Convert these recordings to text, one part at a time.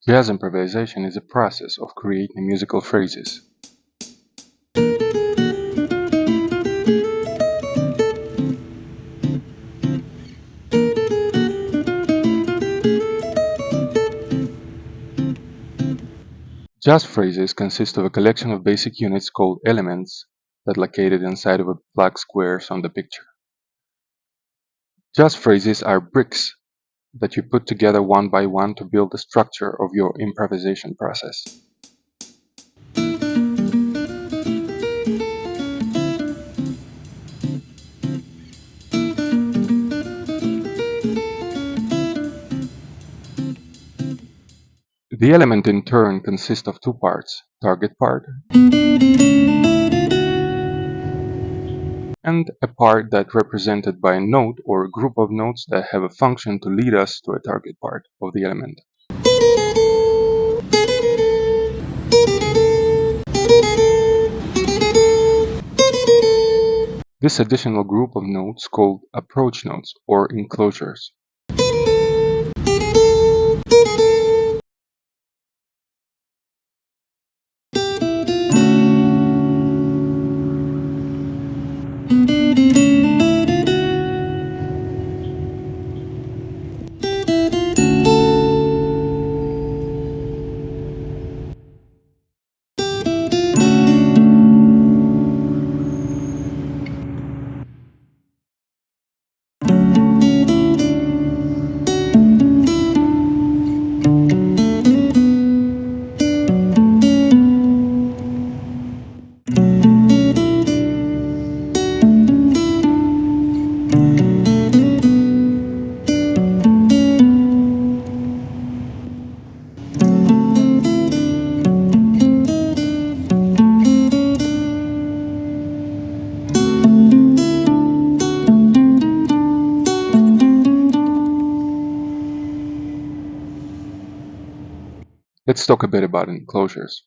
Jazz improvisation is a process of creating musical phrases. Jazz phrases consist of a collection of basic units called elements that located inside of a black squares on the picture. Jazz phrases are bricks that you put together one by one to build the structure of your improvisation process. The element in turn consists of two parts, target part and a part that represented by a note or a group of notes that have a function to lead us to a target part of the element. This additional group of notes called approach notes or enclosures. Let's talk a bit about enclosures.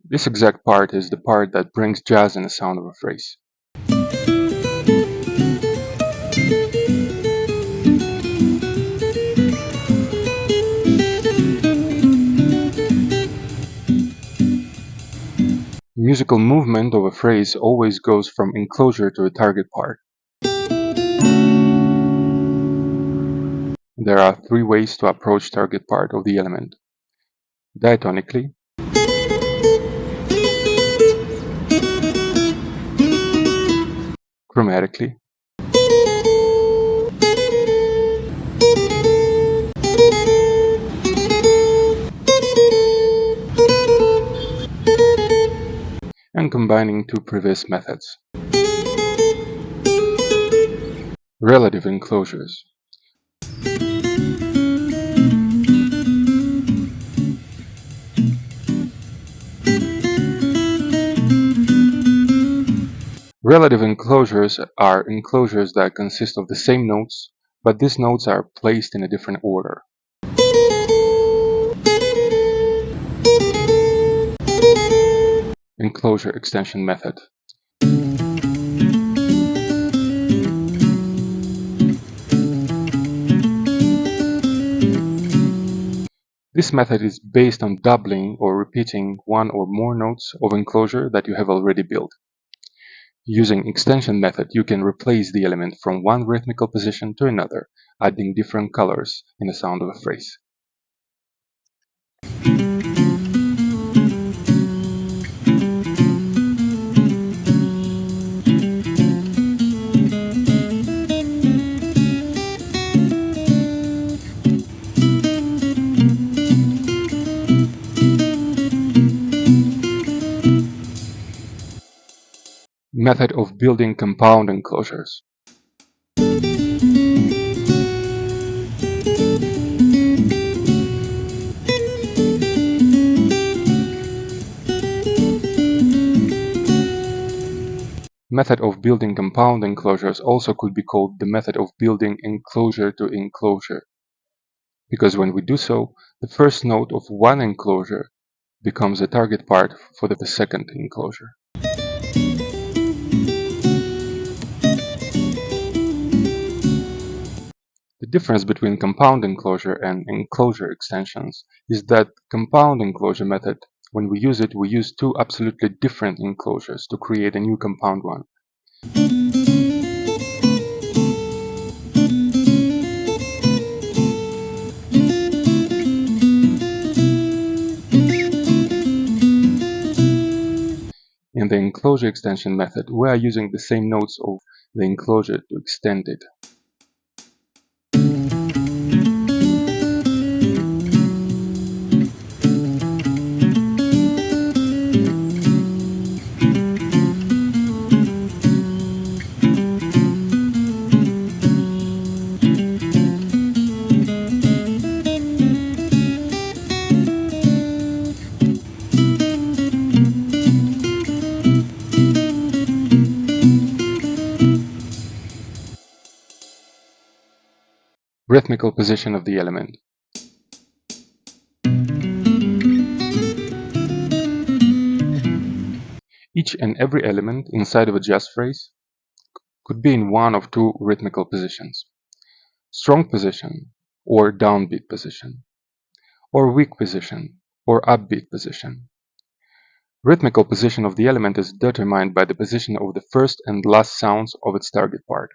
This exact part is the part that brings jazz in the sound of a phrase. Musical movement of a phrase always goes from enclosure to a target part. There are three ways to approach target part of the element: diatonically, chromatically, and combining two previous methods. Relative enclosures. Relative enclosures are enclosures that consist of the same notes, but these notes are placed in a different order. Enclosure extension method. This method is based on doubling or repeating one or more notes of enclosure that you have already built. Using extension method, you can replace the element from one rhythmical position to another, adding different colors in the sound of a phrase. Method of building compound enclosures. Method of building compound enclosures also could be called the method of building enclosure to enclosure, because when we do so, the first note of one enclosure becomes a target part for the second enclosure. The difference between compound enclosure and enclosure extensions is that compound enclosure method, when we use it, we use two absolutely different enclosures to create a new compound one. In the enclosure extension method, we are using the same notes of the enclosure to extend it. Rhythmical position of the element. Each and every element inside of a jazz phrase could be in one of two rhythmical positions: strong position or downbeat position, or weak position or upbeat position. Rhythmical position of the element is determined by the position of the first and last sounds of its target part.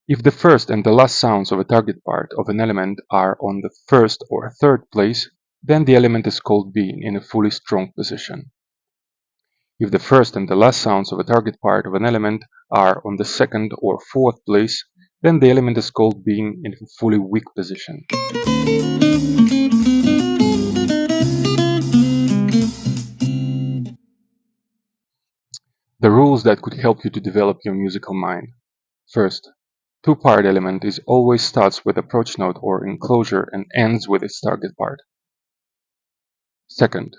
If the first and the last sounds of a target part of an element are on the first or third place, then the element is called being in a fully strong position. If the first and the last sounds of a target part of an element are on the second or fourth place, then the element is called being in a fully weak position. The rules that could help you to develop your musical mind. First, two-part element always starts with approach note or enclosure and ends with its target part. Second,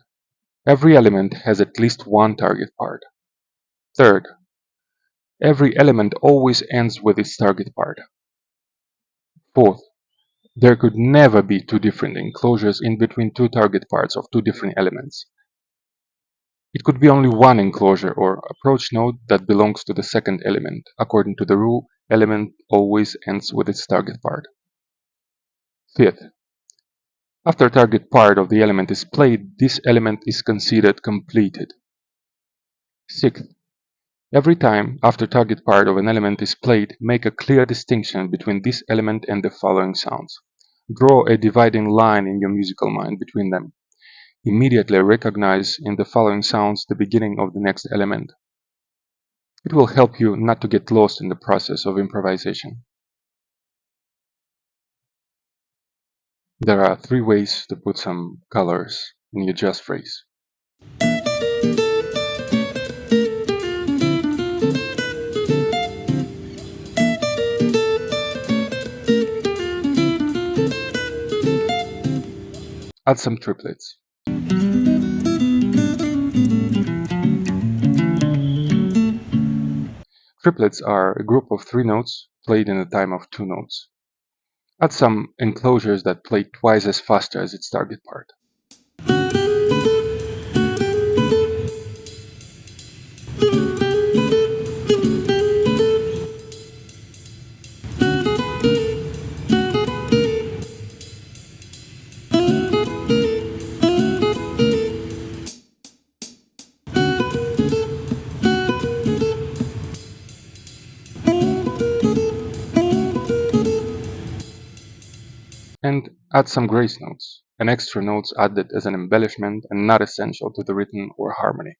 every element has at least one target part. Third, every element always ends with its target part. Fourth, there could never be two different enclosures in between two target parts of two different elements. It could be only one enclosure or approach node that belongs to the second element. According to the rule, element always ends with its target part. Fifth, after target part of the element is played, this element is considered completed. Sixth, every time after target part of an element is played, make a clear distinction between this element and the following sounds. Draw a dividing line in your musical mind between them. Immediately recognize in the following sounds the beginning of the next element. It will help you not to get lost in the process of improvisation. There are three ways to put some colors in your jazz phrase. Add some triplets. Triplets are a group of three notes played in a time of two notes. Add some enclosures that play twice as fast as its target part. And add some grace notes, an extra notes added as an embellishment and not essential to the rhythm or harmony.